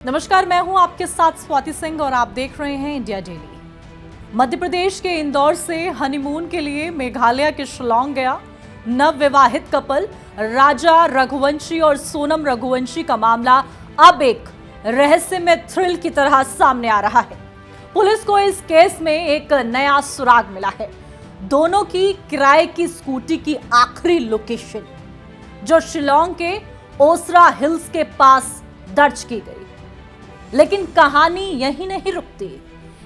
नमस्कार, मैं हूं आपके साथ स्वाति सिंह और आप देख रहे हैं इंडिया डेली। मध्य प्रदेश के इंदौर से हनीमून के लिए मेघालय के शिलांग गया नवविवाहित कपल राजा रघुवंशी और सोनम रघुवंशी का मामला अब एक रहस्यमय थ्रिल की तरह सामने आ रहा है। पुलिस को इस केस में एक नया सुराग मिला है। दोनों की किराए की स्कूटी की आखिरी लोकेशन जो शिलांग के ओसरा हिल्स के पास दर्ज की गई। लेकिन कहानी यही नहीं रुकती।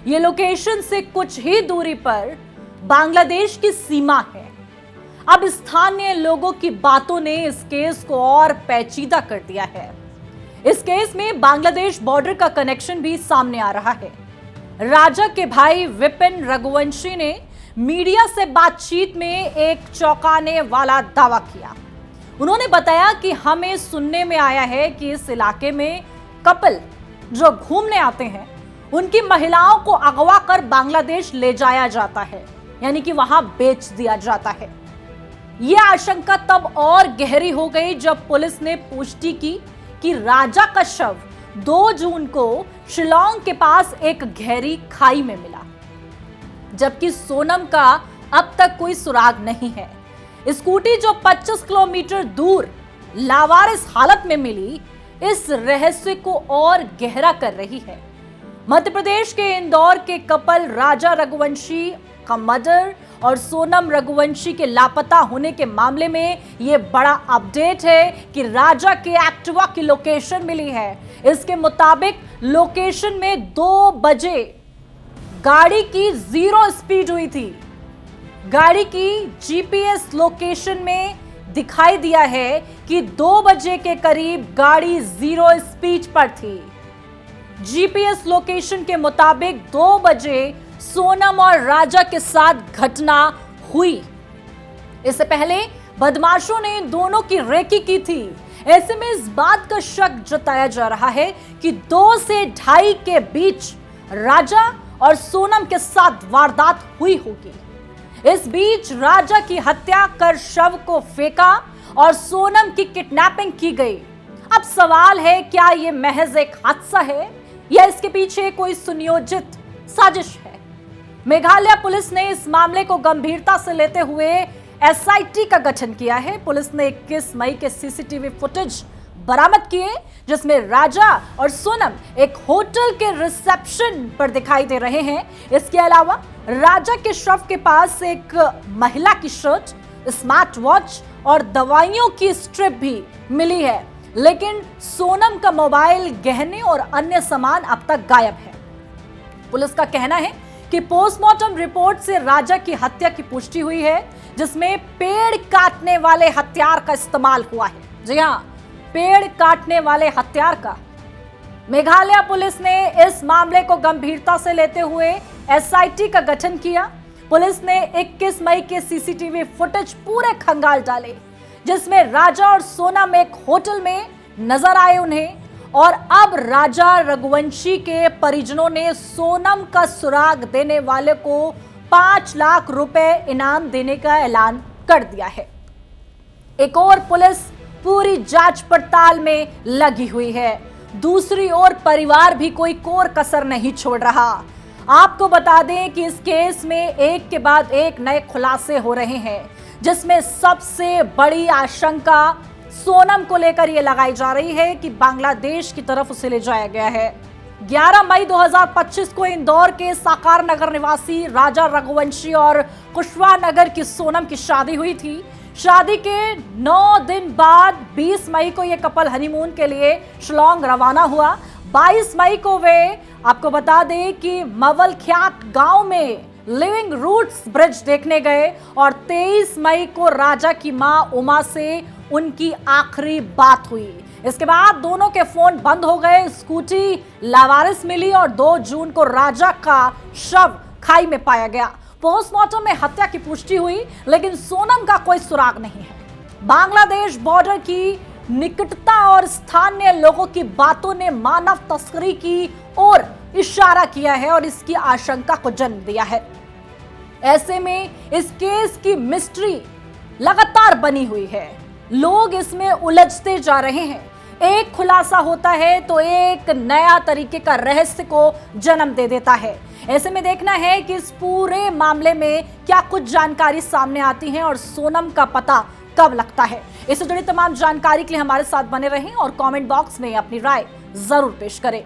ये लोकेशन से कुछ ही दूरी पर बांग्लादेश की सीमा है। अब स्थानीय लोगों की बातों ने इस केस को और पेचीदा कर दिया है। इस केस में बांग्लादेश बॉर्डर का कनेक्शन भी सामने आ रहा है। राजा के भाई विपिन रघुवंशी ने मीडिया से बातचीत में एक चौंकाने वाला दावा किया। उन्होंने बताया कि हमें सुनने में आया है कि इस इलाके में कपल जो घूमने आते हैं उनकी महिलाओं को अगवा कर बांग्लादेश ले जाया जाता है, यानी कि वहां बेच दिया जाता है। यह आशंका तब और गहरी हो गई जब पुलिस ने पुष्टि की कि राजा का शव 2 जून को शिलांग के पास एक गहरी खाई में मिला, जबकि सोनम का अब तक कोई सुराग नहीं है। स्कूटी जो 25 किलोमीटर दूर लावारिस हालत में मिली इस रहस्य को और गहरा कर रही है। मध्य प्रदेश के इंदौर के कपल राजा रघुवंशी का मर्डर और सोनम रघुवंशी के लापता होने के मामले में यह बड़ा अपडेट है कि राजा के एक्टिवा की लोकेशन मिली है। इसके मुताबिक लोकेशन में 2 बजे गाड़ी की 0 स्पीड हुई थी। गाड़ी की जीपीएस लोकेशन में दिखाई दिया है कि 2 बजे के करीब गाड़ी 0 स्पीड पर थी। जीपीएस लोकेशन के मुताबिक 2 बजे सोनम और राजा के साथ घटना हुई। इससे पहले बदमाशों ने दोनों की रेकी की थी। ऐसे में इस बात का शक जताया जा रहा है कि 2 से 2:30 के बीच राजा और सोनम के साथ वारदात हुई होगी। इस बीच राजा की हत्या कर शव को फेंका और सोनम की किडनैपिंग की गई। अब सवाल है, क्या यह महज एक हादसा है या इसके पीछे कोई सुनियोजित साजिश है? मेघालय पुलिस ने इस मामले को गंभीरता से लेते हुए एसआईटी का गठन किया है। पुलिस ने 21 मई के सीसीटीवी फुटेज बरामद किए जिसमें राजा और सोनम एक होटल के रिसेप्शन पर दिखाई दे रहे हैं। इसके अलावा राजा के शव के पास एक महिला की शर्ट, स्मार्ट वॉच और दवाइयों की स्ट्रिप भी मिली है, लेकिन सोनम का मोबाइल, गहने और अन्य सामान अब तक गायब है। पुलिस का कहना है कि पोस्टमार्टम रिपोर्ट से राजा की हत्या की पुष्टि हुई है, जिसमें पेड़ काटने वाले हथियार का इस्तेमाल हुआ है। जी हां, पेड़ काटने वाले हथियार का। मेघालय पुलिस ने इस मामले को गंभीरता से लेते हुए एसआईटी का गठन किया। पुलिस ने 21 मई के सीसीटीवी फुटेज पूरे खंगाल डाले, जिसमें राजा और सोनम एक होटल में नजर आए उन्हें। और अब राजा रघुवंशी के परिजनों ने सोनम का सुराग देने वाले को 5 लाख रुपए इनाम देने का ऐलान कर दिया है। एक और पुलिस पूरी जांच पड़ताल में लगी हुई है। दूसरी ओर परिवार भी कोई कोर कसर नहीं छोड़ रहा। आपको बता दें कि इस केस में एक के बाद एक नए खुलासे हो रहे हैं, जिसमें सबसे बड़ी आशंका सोनम को लेकर यह लगाई जा रही है कि बांग्लादेश की तरफ उसे ले जाया गया है। 11 मई 2025 को इंदौर के साकार नगर निवासी राजा रघुवंशी और कुशवाहा नगर की सोनम की शादी हुई थी। शादी के 9 दिन बाद 20 मई को यह कपल हनीमून के लिए शिलांग रवाना हुआ। 22 मई को वे, आपको बता दें कि मवलख्यात गांव में लिविंग रूट्स ब्रिज देखने गए और 23 मई को राजा की मां उमा से उनकी आखिरी बात हुई। इसके बाद दोनों के फोन बंद हो गए। स्कूटी लावारिस मिली और 2 जून को राजा का शव खाई में पाया गया। पोस्टमार्टम में हत्या की पुष्टि हुई, लेकिन सोनम का कोई सुराग नहीं है। बांग्लादेश बॉर्डर की निकटता और स्थानीय लोगों की बातों ने मानव तस्करी की ओर इशारा किया है और इसकी आशंका को जन्म दिया है। ऐसे में इस केस की मिस्ट्री लगातार बनी हुई है। लोग इसमें उलझते जा रहे हैं। एक खुलासा होता है तो एक नया तरीके का रहस्य को जन्म दे देता है। ऐसे में देखना है कि इस पूरे मामले में क्या कुछ जानकारी सामने आती है और सोनम का पता कब लगता है। इससे जुड़ी तमाम जानकारी के लिए हमारे साथ बने रहें और कमेंट बॉक्स में अपनी राय जरूर पेश करें।